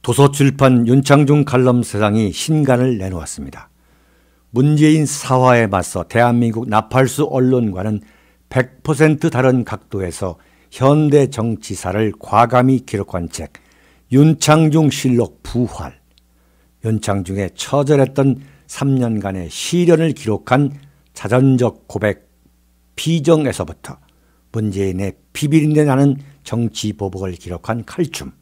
도서출판 윤창중 칼럼세상이 신간을 내놓았습니다. 문재인 사화에 맞서 대한민국 나팔수 언론과는 100% 다른 각도에서 현대 정치사를 과감히 기록한 책 윤창중 실록 부활, 윤창중의 처절했던 3년간의 시련을 기록한 자전적 고백 비정에서부터 문재인의 비비린내 나는 정치 보복을 기록한 칼춤,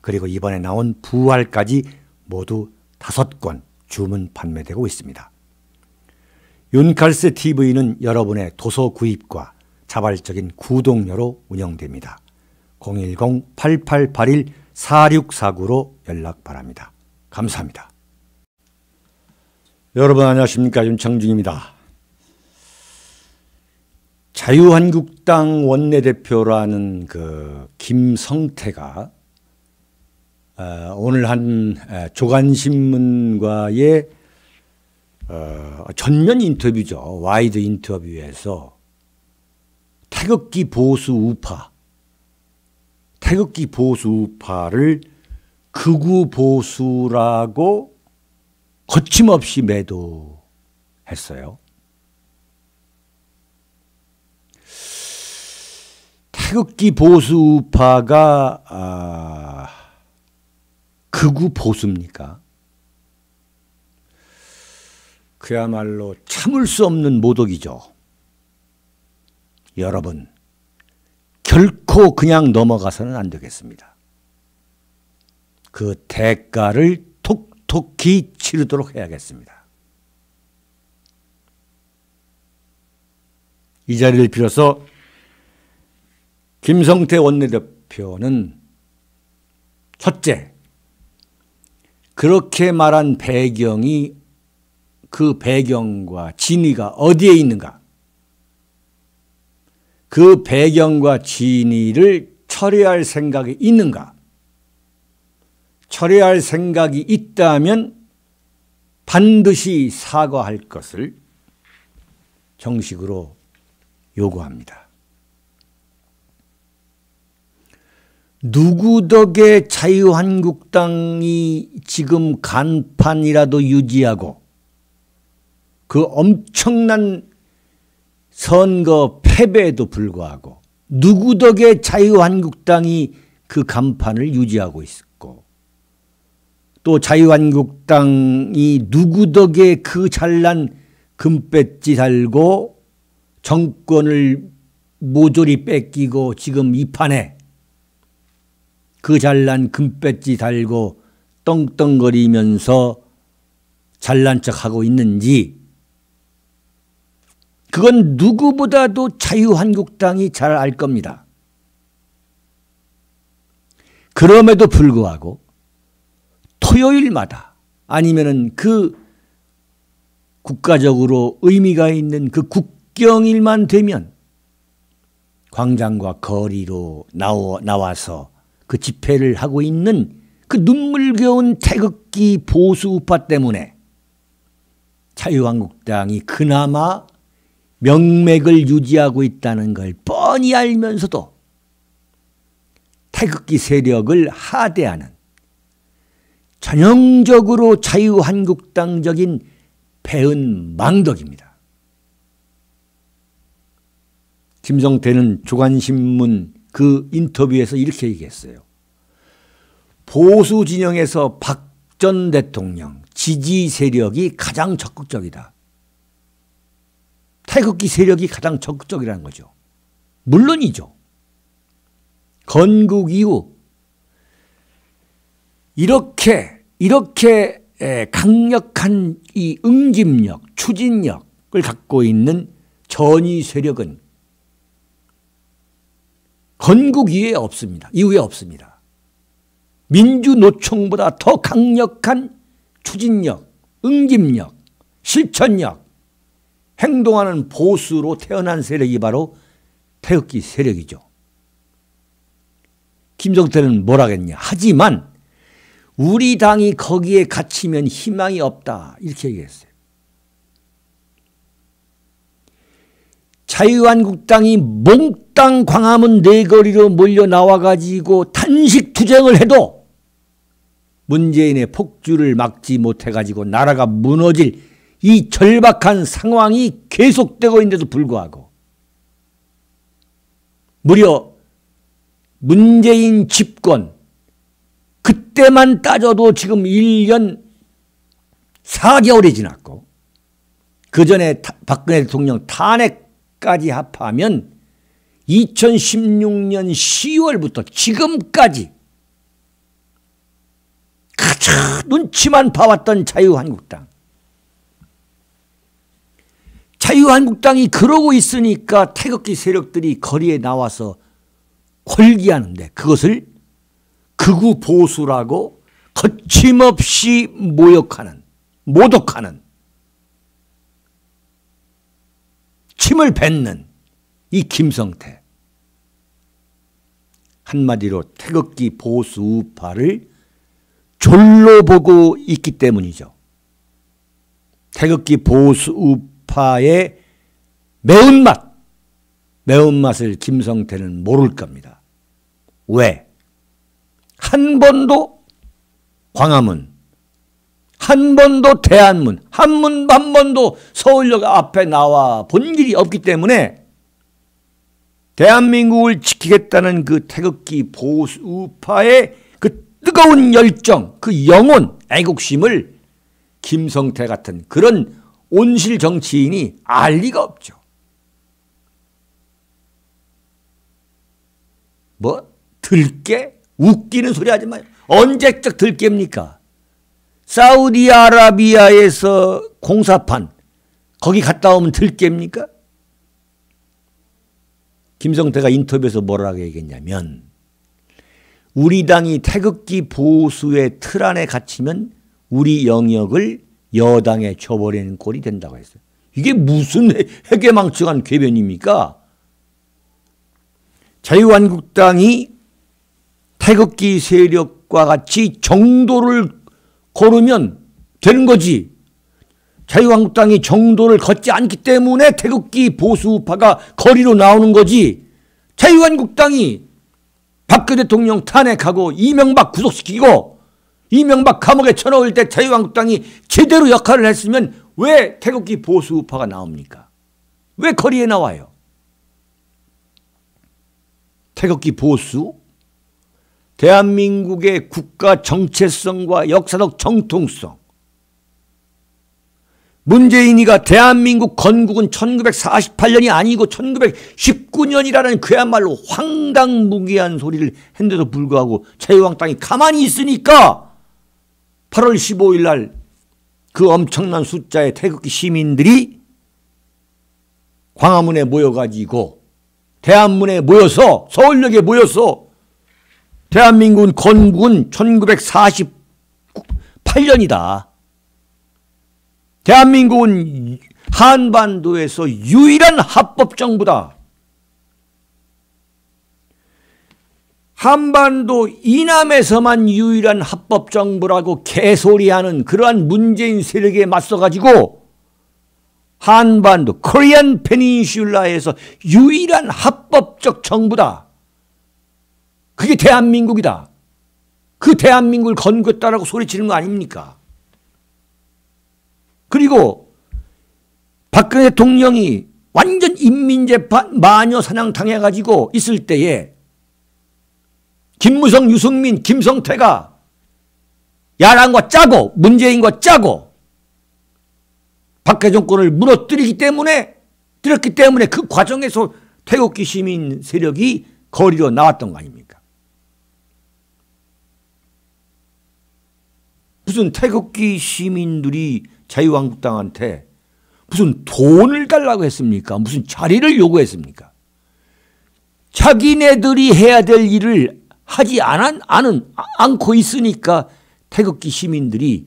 그리고 이번에 나온 부활까지 모두 5권 주문 판매되고 있습니다. 윤칼세 TV는 여러분의 도서 구입과 자발적인 구독료로 운영됩니다. 010-8881-4649로 연락 바랍니다. 감사합니다. 여러분 안녕하십니까? 윤창중입니다. 자유한국당 원내대표라는 김성태가 오늘 한 조간신문과의 전면 인터뷰죠. 와이드 인터뷰에서 태극기 보수 우파를 극우 보수라고 거침없이 매도했어요. 태극기 보수 우파가 극우 보수입니까? 그야말로 참을 수 없는 모독이죠. 여러분, 결코 그냥 넘어가서는 안 되겠습니다. 그 대가를 톡톡히 치르도록 해야겠습니다. 이 자리를 빌어서 김성태 원내대표는 첫째, 그렇게 말한 배경이 그 배경과 진위가 어디에 있는가? 그 배경과 진위를 처리할 생각이 있는가? 처리할 생각이 있다면 반드시 사과할 것을 정식으로 요구합니다. 누구 덕에 자유한국당이 지금 간판이라도 유지하고 그 엄청난 선거 패배에도 불구하고 누구 덕에 자유한국당이 그 간판을 유지하고 있었고, 또 자유한국당이 누구 덕에 그 잘난 금배지 달고 정권을 모조리 뺏기고 지금 이 판에 그 잘난 금배지 달고 떵떵거리면서 잘난 척하고 있는지, 그건 누구보다도 자유한국당이 잘 알 겁니다. 그럼에도 불구하고 토요일마다 아니면은 그 국가적으로 의미가 있는 그 국경일만 되면 광장과 거리로 나와서 그 집회를 하고 있는 그 눈물겨운 태극기 보수 우파 때문에 자유한국당이 그나마 명맥을 유지하고 있다는 걸 뻔히 알면서도 태극기 세력을 하대하는 전형적으로 자유한국당적인 배은망덕입니다. 김성태는 조간신문 그 인터뷰에서 이렇게 얘기했어요. 보수 진영에서 박 전 대통령 지지 세력이 가장 적극적이다. 태극기 세력이 가장 적극적이라는 거죠. 물론이죠. 건국 이후 이렇게 강력한 이 응집력, 추진력을 갖고 있는 전위 세력은 건국 이후에 없습니다. 민주노총보다 더 강력한 추진력, 응집력, 실천력, 행동하는 보수로 태어난 세력이 바로 태극기 세력이죠. 김성태는 뭐라겠냐. 하지만 우리 당이 거기에 갇히면 희망이 없다. 이렇게 얘기했어요. 자유한국당이 몽땅 광화문 내거리로 몰려 나와가지고 단식 투쟁을 해도 문재인의 폭주를 막지 못해가지고 나라가 무너질 이 절박한 상황이 계속되고 있는데도 불구하고 무려 문재인 집권 그때만 따져도 지금 1년 4개월이 지났고 그 전에 박근혜 대통령 탄핵까지 합하면 2016년 10월부터 지금까지 가장 눈치만 봐왔던 자유한국당. 자유한국당이 그러고 있으니까 태극기 세력들이 거리에 나와서 홀기하는데 그것을 극우 보수라고 거침없이 모독하는 침을 뱉는 이 김성태. 한마디로 태극기 보수 우파를 졸로 보고 있기 때문이죠. 태극기 보수 우파의 매운맛을 김성태는 모를 겁니다. 왜? 한 번도 광화문, 한 번도 대한문, 한 번도 서울역 앞에 나와 본 일이 없기 때문에 대한민국을 지키겠다는 그 태극기 보수 우파의 그 뜨거운 열정, 그 영혼, 애국심을 김성태 같은 그런 온실 정치인이 알 리가 없죠. 들깨? 웃기는 소리 하지 마요. 언제적 들깨입니까? 사우디아라비아에서 공사판 거기 갔다 오면 들깨입니까? 김성태가 인터뷰에서 뭐라고 얘기했냐면 우리 당이 태극기 보수의 틀 안에 갇히면 우리 영역을 여당에 줘버리는 꼴이 된다고 했어요. 이게 무슨 회계망측한 궤변입니까? 자유한국당이 태극기 세력과 같이 정도를 고르면 되는 거지. 자유한국당이 정도를 걷지 않기 때문에 태극기 보수우파가 거리로 나오는 거지. 자유한국당이 박근혜 대통령 탄핵하고 이명박 구속시키고 이명박 감옥에 쳐넣을 때 자유한국당이 제대로 역할을 했으면 왜 태극기 보수우파가 나옵니까? 왜 거리에 나와요? 태극기 보수? 대한민국의 국가 정체성과 역사적 정통성. 문재인이가 대한민국 건국은 1948년이 아니고 1919년이라는 그야말로 황당무계한 소리를 했는데도 불구하고 자유한국당이 가만히 있으니까 8월 15일 날 그 엄청난 숫자의 태극기 시민들이 광화문에 모여가지고 대한문에 모여서 서울역에 모여서 대한민국은 건국은 1948년이다. 대한민국은 한반도에서 유일한 합법정부다. 한반도 이남에서만 유일한 합법정부라고 개소리하는 그러한 문재인 세력에 맞서가지고 한반도 코리안 페닌슐라에서 유일한 합법적 정부다. 그게 대한민국이다. 그 대한민국을 건국했다라고 소리치는 거 아닙니까? 그리고 박근혜 대통령이 완전 인민재판 마녀사냥 당해가지고 있을 때에 김무성, 유승민, 김성태가 야당과 짜고 문재인과 짜고 박해 정권을 무너뜨렸기 때문에 그 과정에서 태극기 시민 세력이 거리로 나왔던 거 아닙니까? 무슨 태극기 시민들이 자유한국당한테 무슨 돈을 달라고 했습니까? 무슨 자리를 요구했습니까? 자기네들이 해야 될 일을 하지 않고 있으니까 태극기 시민들이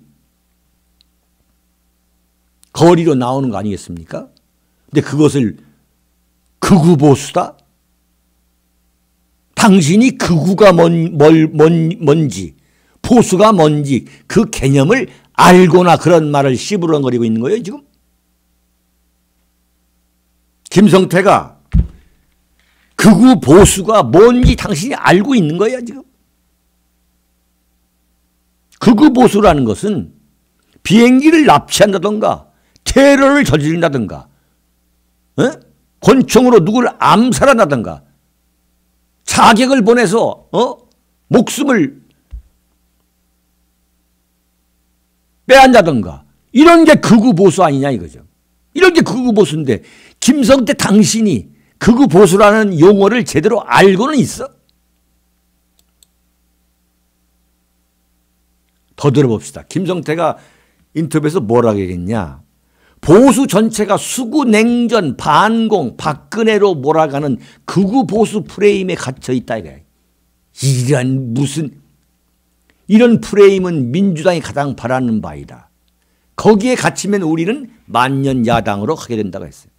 거리로 나오는 거 아니겠습니까? 근데 그것을 극우 보수다? 당신이 극우가 뭔지 보수가 뭔지 그 개념을 알고나 그런 말을 씨부렁거리고 있는 거예요 지금? 김성태가 극우 보수가 뭔지 당신이 알고 있는 거야 지금? 극우 보수라는 것은 비행기를 납치한다든가 테러를 저지른다든가 권총으로 누구를 암살한다든가 자객을 보내서 목숨을 빼앗는다든가 이런 게 극우 보수 아니냐 이거죠. 이런 게 극우 보수인데 김성태 당신이 극우 보수라는 용어를 제대로 알고는 있어? 더 들어봅시다. 김성태가 인터뷰에서 뭐라고 얘기했냐. 보수 전체가 수구, 냉전, 반공, 박근혜로 몰아가는 극우 보수 프레임에 갇혀 있다. 이런 무슨 이런 프레임은 민주당이 가장 바라는 바이다. 거기에 갇히면 우리는 만년 야당으로 가게 된다고 했어요.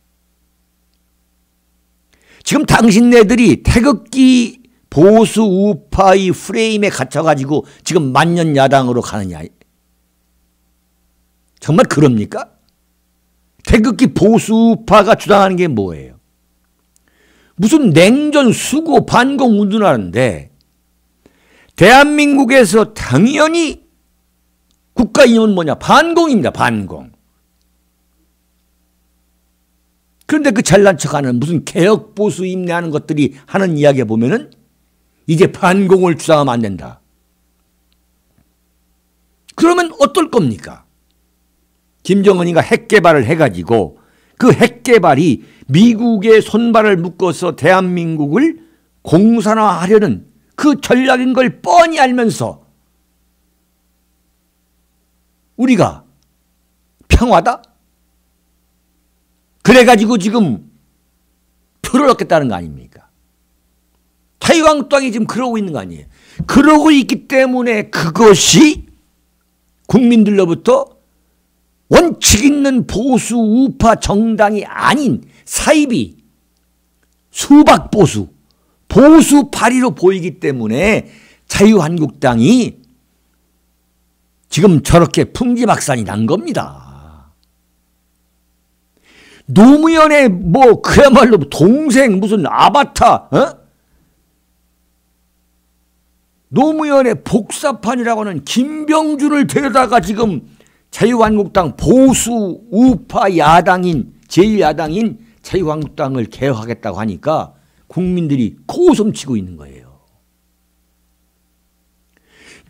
지금 당신네들이 태극기 보수 우파의 프레임에 갇혀가지고 지금 만년 야당으로 가느냐. 정말 그럽니까? 태극기 보수 우파가 주장하는 게 뭐예요? 무슨 냉전, 수고, 반공 운동하는데 대한민국에서 당연히 국가 이념은 뭐냐? 반공입니다. 반공. 그런데 그 잘난 척하는 무슨 개혁 보수 인내하는 것들이 하는 이야기에 보면은 이제 반공을 주장하면 안 된다. 그러면 어떨 겁니까? 김정은이가 핵 개발을 해가지고 그 핵 개발이 미국의 손발을 묶어서 대한민국을 공산화하려는 그 전략인 걸 뻔히 알면서 우리가 평화다? 그래가지고 지금 표를 얻겠다는 거 아닙니까? 자유한국당이 지금 그러고 있는 거 아니에요? 그러고 있기 때문에 그것이 국민들로부터 원칙 있는 보수 우파 정당이 아닌 사이비 수박 보수 보수 파리로 보이기 때문에 자유한국당이 지금 저렇게 풍지박산이 난 겁니다. 노무현의 뭐 그야말로 동생 무슨 아바타 노무현의 복사판이라고 하는 김병준을 데려다가 지금 자유한국당 보수 우파 야당인 제1야당인 자유한국당을 개혁하겠다고 하니까 국민들이 코웃음치고 있는 거예요.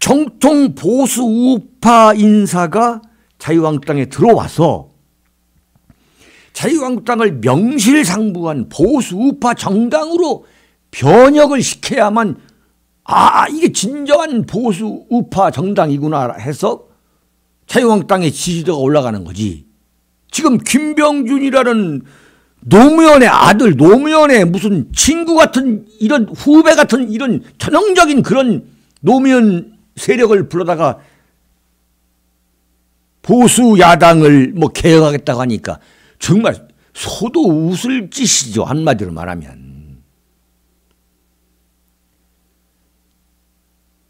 정통 보수 우파 인사가 자유한국당에 들어와서 자유한국당을 명실상부한 보수 우파 정당으로 변혁을 시켜야만 이게 진정한 보수 우파 정당이구나 해서 자유한국당의 지지도가 올라가는 거지. 지금 김병준이라는 노무현의 아들, 노무현의 무슨 친구 같은 이런 후배 같은 이런 전형적인 그런 노무현 세력을 불러다가 보수 야당을 뭐 개혁하겠다고 하니까 정말 소도 웃을 짓이죠. 한마디로 말하면.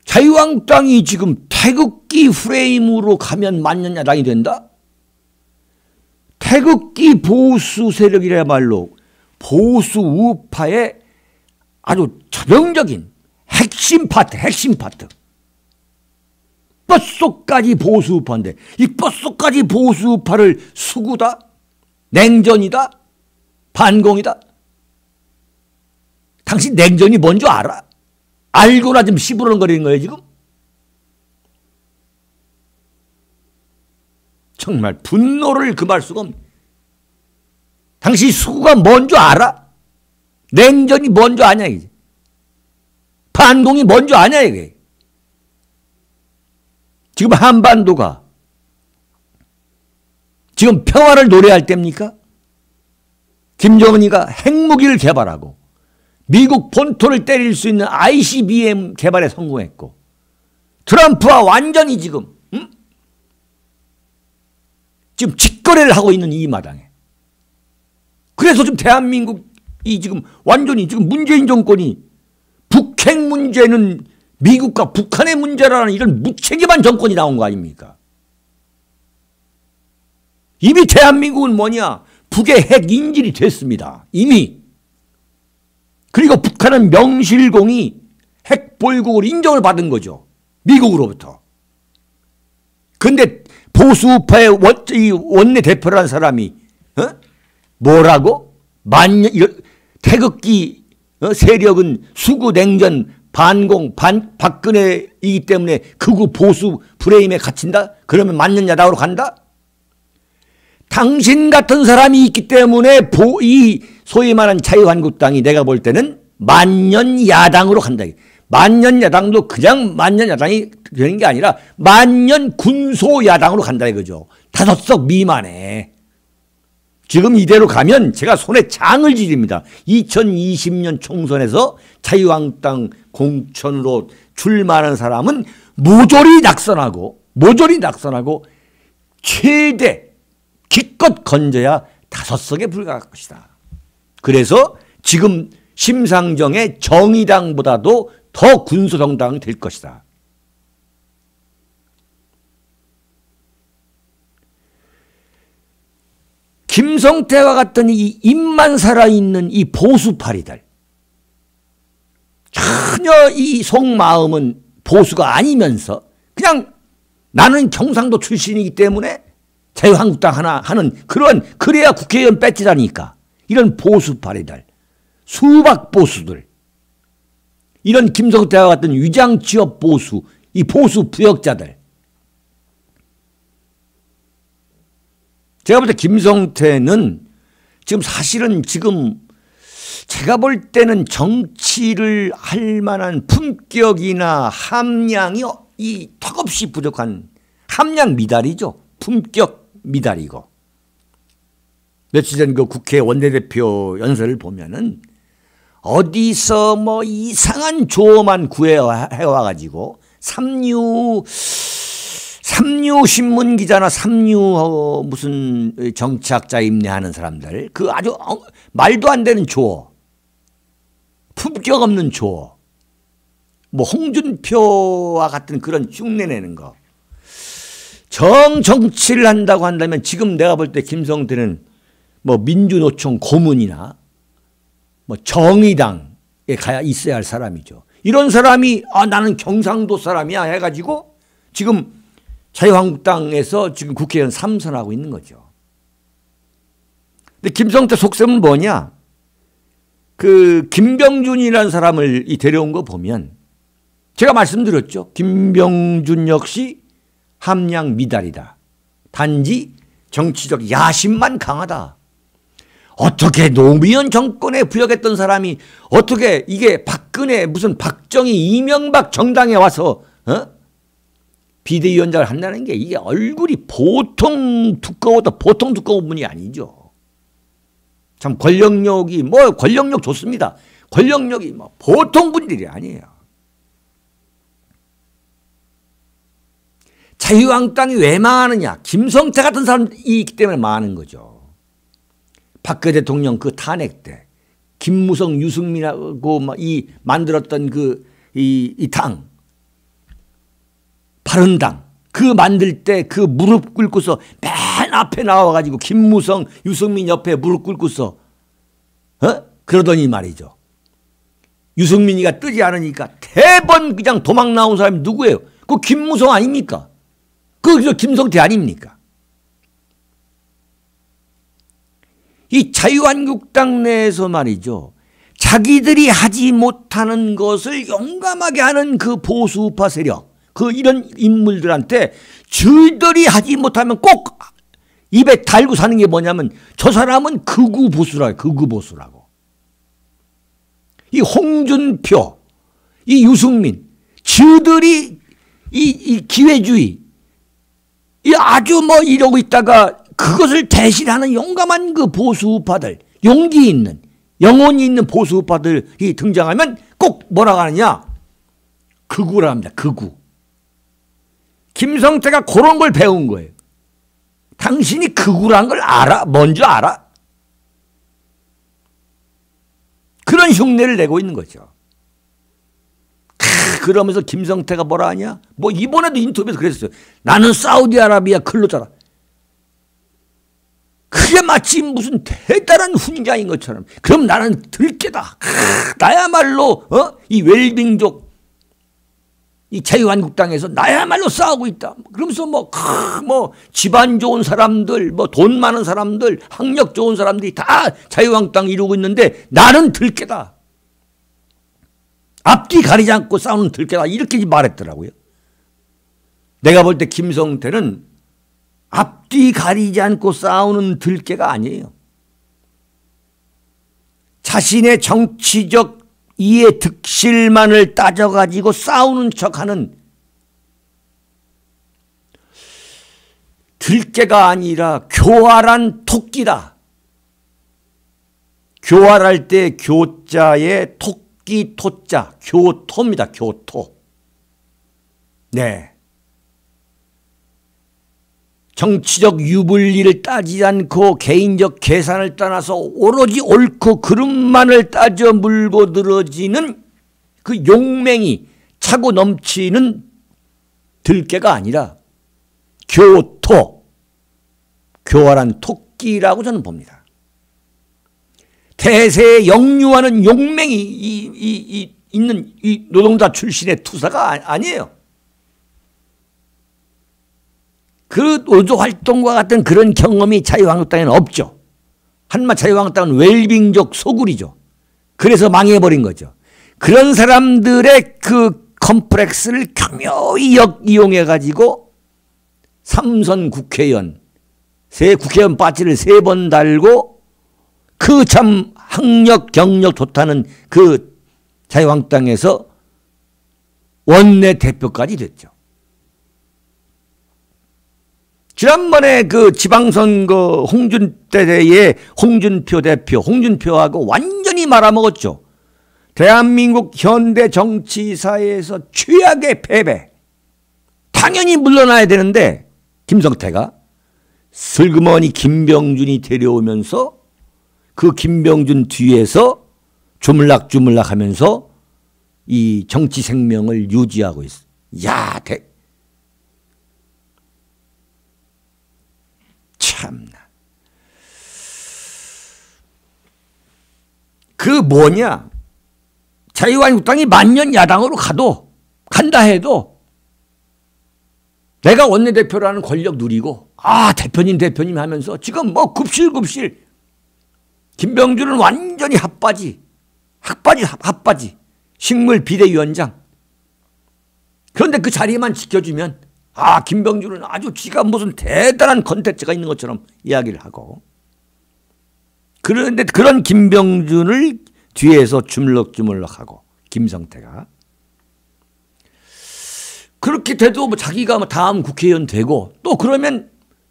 자유한국당이 지금 태극기 프레임으로 가면 만년 야당이 된다? 태극기 보수 세력이라야말로 보수 우파의 아주 전형적인 핵심 파트. 뼛속까지 보수 우파인데 이 뼛속까지 보수 우파를 수구다? 냉전이다? 반공이다? 당신 냉전이 뭔지 알아? 알고나 좀 시부렁거리는 거예요 지금? 정말 분노를 금할 수가 없네. 당신 수구가 뭔 줄 알아? 냉전이 뭔 줄 아냐 이제. 반공이 뭔 줄 아냐 이게. 지금 한반도가 지금 평화를 노래할 때입니까? 김정은이가 핵무기를 개발하고 미국 본토를 때릴 수 있는 ICBM 개발에 성공했고 트럼프와 완전히 지금 지금 직거래를 하고 있는 이 마당에 그래서 지금 대한민국이 지금 완전히 지금 문재인 정권이 북핵 문제는 미국과 북한의 문제라는 이런 무책임한 정권이 나온 거 아닙니까? 이미 대한민국은 뭐냐? 북의 핵 인질이 됐습니다. 이미. 그리고 북한은 명실공히 핵 보유국으로 인정을 받은 거죠. 미국으로부터. 근데 보수우파의 원내대표라는 사람이 뭐라고? 태극기 세력은 수구 냉전 반공 박근혜이기 때문에 극우 보수 프레임에 갇힌다? 그러면 만년 야당으로 간다? 당신 같은 사람이 있기 때문에 이 소위 말하는 자유한국당이 내가 볼 때는 만년 야당으로 간다. 만년 야당도 그냥 만년 야당이 되는 게 아니라 만년 군소 야당으로 간다 이거죠. 5석 미만에. 지금 이대로 가면 제가 손에 장을 지립니다. 2020년 총선에서 자유한국당 공천으로 출마하는 사람은 모조리 낙선하고 최대 기껏 건져야 5석에 불과할 것이다. 그래서 지금 심상정의 정의당보다도 더 군소정당이 될 것이다. 김성태와 같은 이 입만 살아있는 이 보수파리들, 전혀 이 속마음은 보수가 아니면서 그냥 나는 경상도 출신이기 때문에 자유한국당 하나 하는 그래야 국회의원 뺏지라니까. 이런 보수파리들, 수박 보수들, 이런 김성태와 같은 위장 취업 보수, 이 보수 부역자들. 제가 볼 때 김성태는 지금 사실은 지금 제가 볼 때는 정치를 할 만한 품격이나 함량이 이 턱없이 부족한 함량 미달이죠. 품격 미달이고. 며칠 전 그 국회 원내대표 연설을 보면은 어디서 뭐 이상한 조어만 구해와가지고 삼류 신문 기자나 삼류 무슨 정치학자 임내하는 사람들 그 아주 말도 안 되는 조어, 품격 없는 조어, 뭐 홍준표와 같은 그런 흉내내는 거. 정치를 한다고 한다면 지금 내가 볼 때 김성태는 뭐 민주노총 고문이나 뭐 정의당에 가야 있어야 할 사람이죠. 이런 사람이 나는 경상도 사람이야 해가지고 지금 자유한국당에서 지금 국회의원 3선하고 있는 거죠. 근데 김성태 속셈은 뭐냐? 그 김병준이라는 사람을 데려온 거 보면 제가 말씀드렸죠. 김병준 역시 함량 미달이다. 단지 정치적 야심만 강하다. 어떻게 노무현 정권에 부역했던 사람이 어떻게 이게 박근혜 무슨 박정희 이명박 정당에 와서 비대위원장을 한다는 게 이게 얼굴이 보통 두꺼운 분이 아니죠. 참 권력력이 권력력 좋습니다. 권력력이 보통 분들이 아니에요. 자유한국당이 왜 망하느냐? 김성태 같은 사람이 있기 때문에 망하는 거죠. 박근혜 대통령 그 탄핵 때 김무성, 유승민하고 만들었던 이 당, 바른당 그 만들 때 그 무릎 꿇고서 맨 앞에 나와가지고 김무성, 유승민 옆에 무릎 꿇고서 그러더니 말이죠. 유승민이가 뜨지 않으니까 대번 그냥 도망 나온 사람이 누구예요? 그 김무성 아닙니까? 그 김성태 아닙니까? 이 자유한국당 내에서 말이죠. 자기들이 하지 못하는 것을 용감하게 하는 그 보수우파 세력, 이런 인물들한테 저희들이 하지 못하면 꼭 입에 달고 사는 게 뭐냐면 저 사람은 극우 보수라고. 이 홍준표, 이 유승민, 저들이 이 기회주의, 아주 이러고 있다가 그것을 대신하는 용감한 그 보수우파들, 용기 있는, 영혼이 있는 보수우파들이 등장하면 꼭 뭐라고 하느냐? 극우라 합니다. 극우. 김성태가 그런 걸 배운 거예요. 당신이 극우란 걸 알아? 뭔지 알아? 그런 흉내를 내고 있는 거죠. 그러면서 김성태가 뭐라 하냐? 이번에도 인터뷰에서 그랬어요. 나는 사우디아라비아 근로자라. 그게 마치 무슨 대단한 훈장인 것처럼. 그럼 나는 들깨다. 나야말로 이 웰빙족, 이 자유한국당에서 나야말로 싸우고 있다. 그러면서 뭐 집안 좋은 사람들, 뭐 돈 많은 사람들, 학력 좋은 사람들이 다 자유한국당 이루고 있는데 나는 들깨다. 앞뒤 가리지 않고 싸우는 들깨다. 이렇게 말했더라고요. 내가 볼 때 김성태는 앞뒤 가리지 않고 싸우는 들깨가 아니에요. 자신의 정치적 이해 득실만을 따져가지고 싸우는 척하는 들깨가 아니라 교활한 토끼다. 교활할 때 교자에 토끼 토자, 교토입니다. 교토. 네. 정치적 유불리를 따지지 않고 개인적 계산을 떠나서 오로지 옳고 그름만을 따져 물고 늘어지는 그 용맹이 차고 넘치는 들깨가 아니라 교토, 교활한 토끼라고 저는 봅니다. 대세에 역류하는 용맹이 있는 이 노동자 출신의 투사가 아니에요. 그 노조활동과 같은 그런 경험이 자유한국당에는 없죠. 한마 자유한국당은 웰빙적 소굴이죠. 그래서 망해버린 거죠. 그런 사람들의 그 컴플렉스를 교묘히 이용해가지고 삼선 국회의원, 국회의원 바지를 3번 달고 그 참 학력, 경력 좋다는 그 자유한국당에서 원내대표까지 됐죠. 지난번에 그 지방선거 홍준표의 홍준표 대표, 홍준표하고 완전히 말아먹었죠. 대한민국 현대 정치사에서 최악의 패배. 당연히 물러나야 되는데 김성태가 슬그머니 김병준이 데려오면서 그 김병준 뒤에서 주물락주물락 하면서 이 정치 생명을 유지하고 있어. 야, 참나. 그 뭐냐. 자유한국당이 만년 야당으로 간다 해도 내가 원내대표라는 권력 누리고 대표님 하면서 지금 뭐 굽실굽실 김병준은 완전히 핫바지 식물 비대위원장. 그런데 그 자리만 지켜주면 김병준은 아주 지가 무슨 대단한 컨텐츠가 있는 것처럼 이야기를 하고, 그런데 그런 김병준을 뒤에서 주물럭주물럭하고 김성태가 그렇게 돼도 뭐 자기가 뭐 다음 국회의원 되고 또 그러면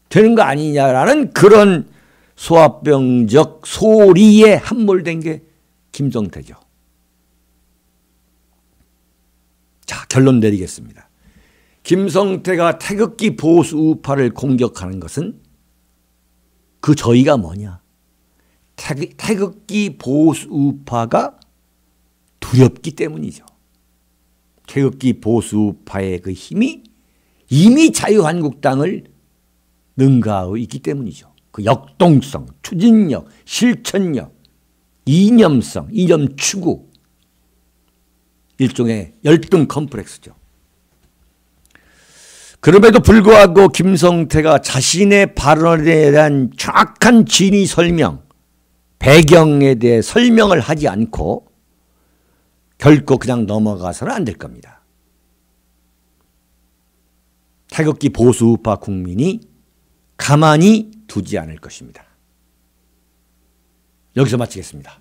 되는 거 아니냐라는 그런 소아병적 소리에 함몰된 게 김성태죠. 자, 결론 내리겠습니다. 김성태가 태극기 보수 우파를 공격하는 것은 그 저희가 뭐냐. 태극기 보수 우파가 두렵기 때문이죠. 태극기 보수 우파의 그 힘이 이미 자유한국당을 능가하고 있기 때문이죠. 그 역동성, 추진력, 실천력, 이념성, 이념 추구, 일종의 열등 컴플렉스죠. 그럼에도 불구하고 김성태가 자신의 발언에 대한 정확한 진위 설명, 배경에 대해 설명을 하지 않고 결코 그냥 넘어가서는 안 될 겁니다. 태극기 보수 우파 국민이 가만히 두지 않을 것입니다. 여기서 마치겠습니다.